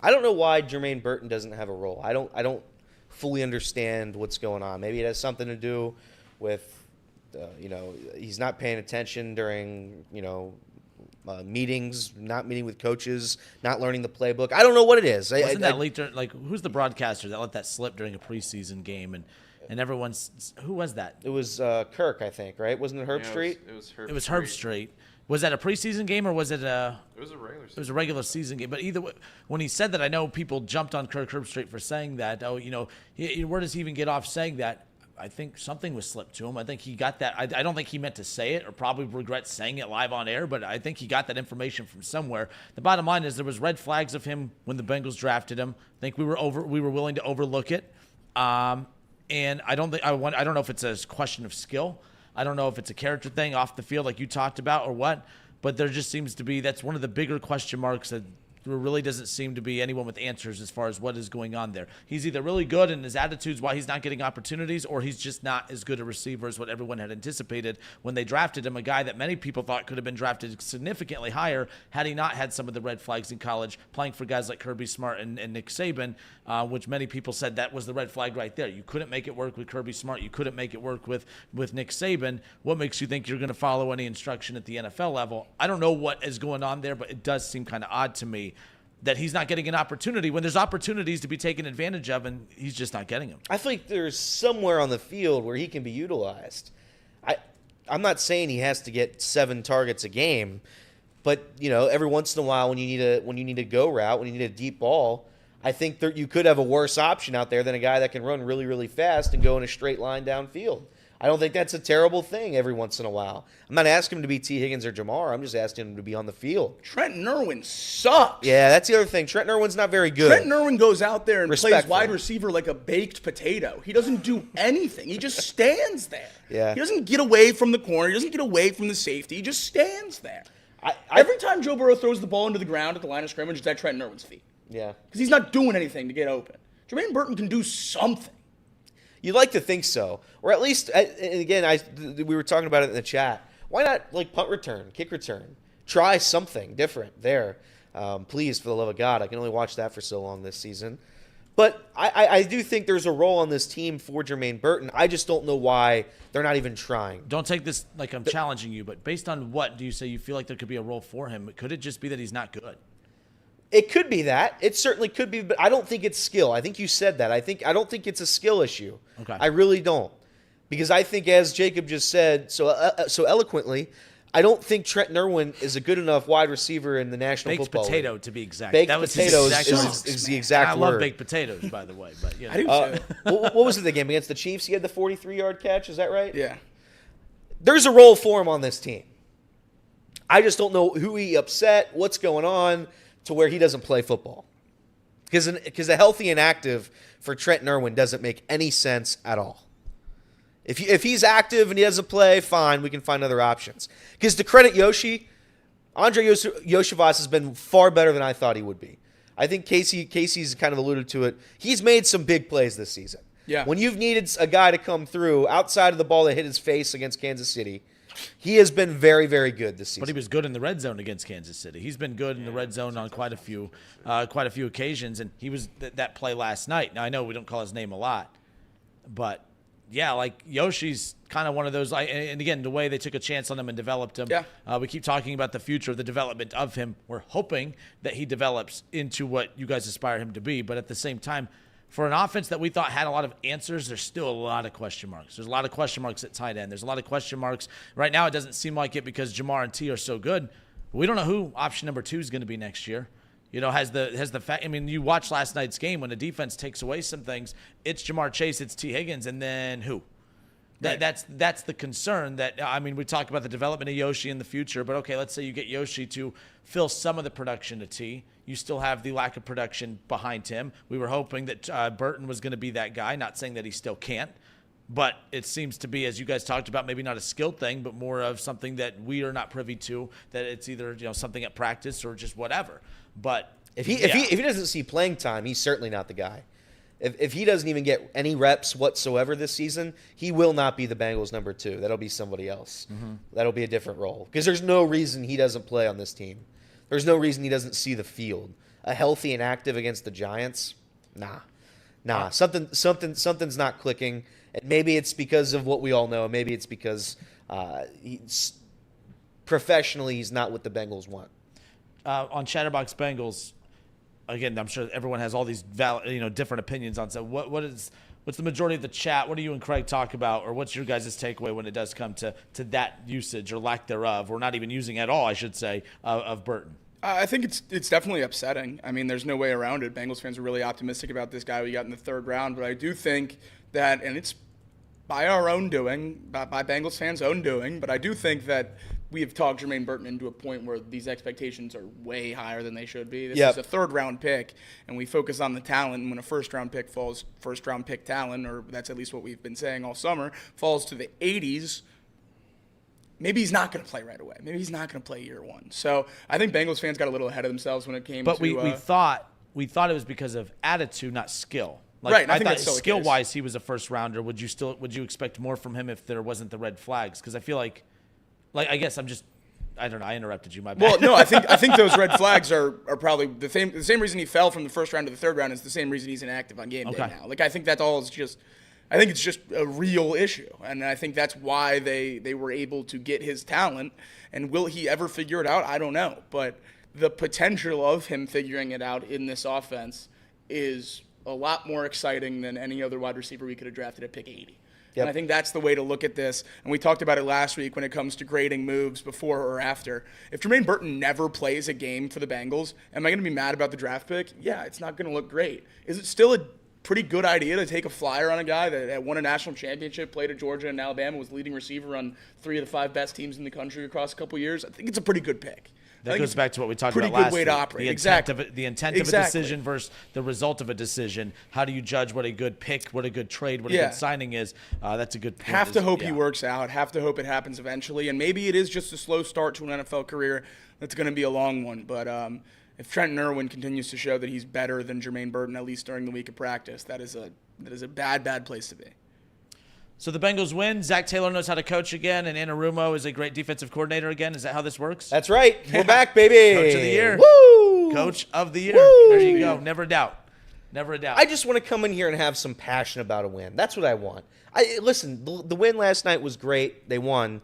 I don't know why Jermaine Burton doesn't have a role. I don't fully understand what's going on. Maybe it has something to do with, he's not paying attention during, meetings, not meeting with coaches, not learning the playbook. I don't know what it is. Wasn't that late? Who's the broadcaster that let that slip during a preseason game? And everyone's, who was that? It was Kirk, I think, right? Wasn't it Herb Street? It was Herb Street. Was that a preseason game or was it a? It was a regular season. It was a regular season game. But either way, when he said that, I know people jumped on Herb Street for saying that. Oh, where does he even get off saying that? I think something was slipped to him. I think he got that. I don't think he meant to say it or probably regrets saying it live on air, but I think he got that information from somewhere. The bottom line is there was red flags of him when the Bengals drafted him. I think we were willing to overlook it. And I don't know if it's a question of skill. I don't know if it's a character thing off the field like you talked about or what, but there just seems to be, that's one of the bigger question marks that there really doesn't seem to be anyone with answers as far as what is going on there. He's either really good and his attitude's why he's not getting opportunities, or he's just not as good a receiver as what everyone had anticipated when they drafted him, a guy that many people thought could have been drafted significantly higher had he not had some of the red flags in college, playing for guys like Kirby Smart and Nick Saban, which many people said that was the red flag right there. You couldn't make it work with Kirby Smart. You couldn't make it work with Nick Saban. What makes you think you're going to follow any instruction at the NFL level? I don't know what is going on there, but it does seem kind of odd to me that he's not getting an opportunity when there's opportunities to be taken advantage of, and he's just not getting them. I think there's somewhere on the field where he can be utilized. I'm not saying he has to get 7 targets a game, but every once in a while when you need a go route, when you need a deep ball, I think you could have a worse option out there than a guy that can run really, really fast and go in a straight line downfield. I don't think that's a terrible thing every once in a while. I'm not asking him to be T. Higgins or Jamar. I'm just asking him to be on the field. Trenton Irwin sucks. Yeah, that's the other thing. Trenton Irwin's not very good. Trenton Irwin goes out there and plays wide receiver like a baked potato. He doesn't do anything. He just stands there. Yeah. He doesn't get away from the corner. He doesn't get away from the safety. He just stands there. Every time Joe Burrow throws the ball into the ground at the line of scrimmage, it's at Trenton Irwin's feet. Yeah. Because he's not doing anything to get open. Jermaine Burton can do something. You'd like to think so. Or at least, and again, we were talking about it in the chat. Why not punt return, kick return? Try something different there. Please, for the love of God. I can only watch that for so long this season. But I do think there's a role on this team for Jermaine Burton. I just don't know why they're not even trying. Don't take this like I'm challenging you, but based on what do you say you feel like there could be a role for him? Could it just be that he's not good? It could be that. It certainly could be, but I don't think it's skill. I think you said that. I don't think it's a skill issue. Okay. I really don't. Because I think, as Jacob just said so eloquently, I don't think Trenton Irwin is a good enough wide receiver in the National Football League. Baked potato, to be exact. Baked that was potatoes is the exact word. I love baked potatoes, by the way. But I do too. What was it, the game against the Chiefs? He had the 43-yard catch. Is that right? Yeah. There's a role for him on this team. I just don't know who he upset, what's going on, to where he doesn't play football. Because a healthy and active for Trenton Irwin doesn't make any sense at all. If he's active and he doesn't play, fine, we can find other options. Because to credit Yoshi, Andre Yoshivas has been far better than I thought he would be. I think Casey's kind of alluded to it. He's made some big plays this season. Yeah. When you've needed a guy to come through outside of the ball that hit his face against Kansas City, he has been very, very good this season. But he was good in the red zone against Kansas City. He's been good in the red zone on quite a few occasions, and he was that play last night. Now I know we don't call his name a lot, but yeah, like Yoshi's kind of one of those. And again, the way they took a chance on him and developed him. Yeah. We keep talking about the future of the development of him. We're hoping that he develops into what you guys aspire him to be. But at the same time, for an offense that we thought had a lot of answers, there's still a lot of question marks. There's a lot of question marks at tight end. There's a lot of question marks. Right now, it doesn't seem like it because Jamar and T are so good. But we don't know who option number 2 is going to be next year. You know, has the fact. I mean, you watched last night's game when the defense takes away some things. It's Jamar Chase, it's T Higgins, and then who? That's the concern. That I mean, we talk about the development of Yoshi in the future, but okay, let's say you get Yoshi to fill some of the production to T. You still have the lack of production behind him. We were hoping that Burton was going to be that guy. Not saying that he still can't, but it seems to be, as you guys talked about, maybe not a skill thing, but more of something that we are not privy to. That it's either something at practice or just whatever. But if he doesn't see playing time, he's certainly not the guy. If he doesn't even get any reps whatsoever this season, he will not be the Bengals number 2. That'll be somebody else. Mm-hmm. That'll be a different role. Because there's no reason he doesn't play on this team. There's no reason he doesn't see the field. a healthy and active against the Giants, nah. Something's not clicking. And maybe it's because of what we all know. Maybe it's because professionally he's not what the Bengals want. On Chatterbox Bengals, again, I'm sure everyone has all these different opinions on. So what's the majority of the chat? What do you and Craig talk about, or what's your guys' takeaway when it does come to that usage or lack thereof, or not even using at all, I should say, of Burton? I think it's definitely upsetting. I mean, there's no way around it. Bengals fans are really optimistic about this guy we got in the third round, but I do think that, and it's by our own doing, by Bengals fans' own doing, but I do think that we have talked Jermaine Burton into a point where these expectations are way higher than they should be. This is a third-round pick, and we focus on the talent. And when a first-round pick falls, first-round pick talent, or that's at least what we've been saying all summer, falls to the 80s, maybe he's not going to play right away. Maybe he's not going to play year one. So I think Bengals fans got a little ahead of themselves when it came to. But we thought it was because of attitude, not skill. Right, I thought skill-wise he was a first-rounder. Would you expect more from him if there wasn't the red flags? Because I feel like I guess I don't know. I interrupted you. My bad. Well, no, I think those red flags are probably the same reason he fell from the first round to the third round is the same reason he's inactive on game day now. Like I think that all is just. I think it's just a real issue, and I think that's why they were able to get his talent. And will he ever figure it out? I don't know, but the potential of him figuring it out in this offense is a lot more exciting than any other wide receiver we could have drafted at pick 80. Yep. And I think that's the way to look at this. And we talked about it last week when it comes to grading moves before or after. If Jermaine Burton never plays a game for the Bengals, am I going to be mad about the draft pick? Yeah, it's not going to look great. Is it still a pretty good idea to take a flyer on a guy that won a national championship, played at Georgia and Alabama, was leading receiver on 3 of the 5 best teams in the country across a couple years? I think it's a pretty good pick. That goes back to what we talked about last week. Pretty good way to operate. The intent of a decision versus the result of a decision. How do you judge what a good pick, what a good trade, what a good signing is? That's a good point. Have to hope he works out. Have to hope it happens eventually. And maybe it is just a slow start to an NFL career. That's going to be a long one. But if Trenton Irwin continues to show that he's better than Jermaine Burton, at least during the week of practice, that is a bad place to be. So the Bengals win. Zac Taylor knows how to coach again, and Anarumo is a great defensive coordinator again. Is that how this works? That's right. We're back, baby. Coach of the year. Woo! Coach of the year. Woo! There you go. Never a doubt. Never a doubt. I just want to come in here and have some passion about a win. That's what I want. Listen, the win last night was great. They won.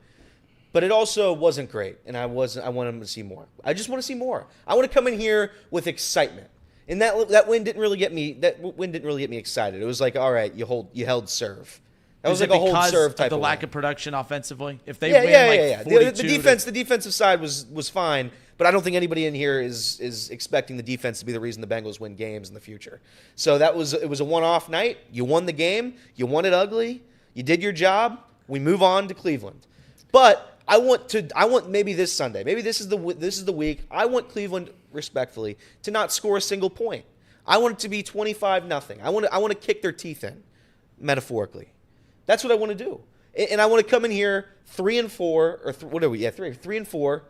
But it also wasn't great, and I want them to see more. I just want to see more. I want to come in here with excitement. And that win didn't really get me. That win didn't really get me excited. It was like, all right, you held serve. That was like a hold serve type of the lack win. of production offensively. If they win 42 the defensive side was fine, but I don't think anybody in here is expecting the defense to be the reason the Bengals win games in the future. So it was a one-off night. You won the game. You won it ugly. You did your job. We move on to Cleveland. But I want maybe this Sunday. Maybe this is the week. I want Cleveland respectfully to not score a single point. I want it to be 25-0. I want to kick their teeth in, metaphorically. That's what I want to do, and I want to come in here 3-4 or what are we? Yeah, 3-4,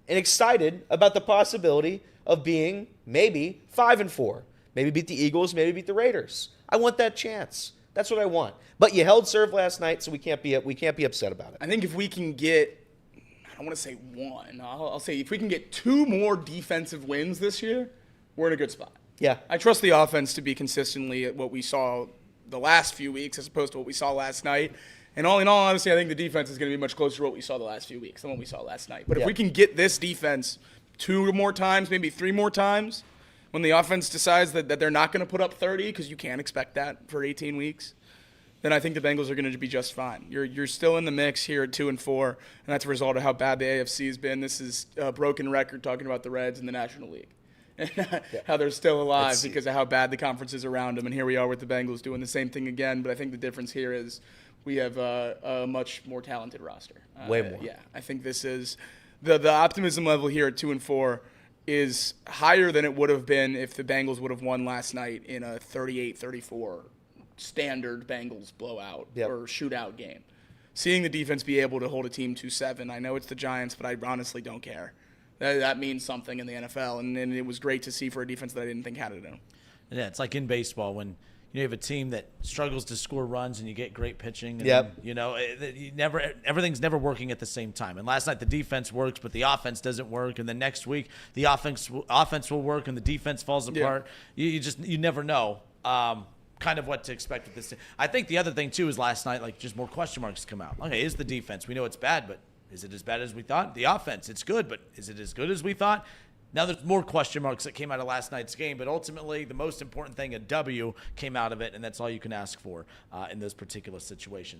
and excited about the possibility of being maybe 5-4. Maybe beat the Eagles. Maybe beat the Raiders. I want that chance. That's what I want. But you held serve last night, so we can't be upset about it. I think if we can get, I don't want to say one. I'll say if we can get 2 more defensive wins this year, we're in a good spot. Yeah, I trust the offense to be consistently at what we saw the last few weeks as opposed to what we saw last night. And in all honesty, I think the defense is going to be much closer to what we saw the last few weeks than what we saw last night. But if we can get this defense 2 more times, maybe 3 more times, when the offense decides that they're not going to put up 30, because you can't expect that for 18 weeks, then I think the Bengals are going to be just fine. You're still in the mix here at 2-4, and that's a result of how bad the AFC has been. This is a broken record talking about the Reds in the National League. How they're still alive because of how bad the conference is around them. And here we are with the Bengals doing the same thing again. But I think the difference here is we have a much more talented roster. Way more. Yeah, I think this is the optimism level here at 2-4 is higher than it would have been if the Bengals would have won last night in a 38-34 standard Bengals blowout or shootout game. Seeing the defense be able to hold a team to 7, I know it's the Giants, but I honestly don't care. That means something in the NFL, and it was great to see for a defense that I didn't think had it in them. Yeah, it's like in baseball when you have a team that struggles to score runs and you get great pitching. And Yep. then, everything's never working at the same time. And last night the defense works, but the offense doesn't work. And then next week the offense will work and the defense falls apart. You never know. Kind of what to expect with this. I think the other thing too is last night, like, just more question marks come out. Okay, is the defense? We know it's bad, but is it as bad as we thought? The offense, it's good, but is it as good as we thought? Now there's more question marks that came out of last night's game, but ultimately the most important thing, a W, came out of it, and that's all you can ask for in those particular situations.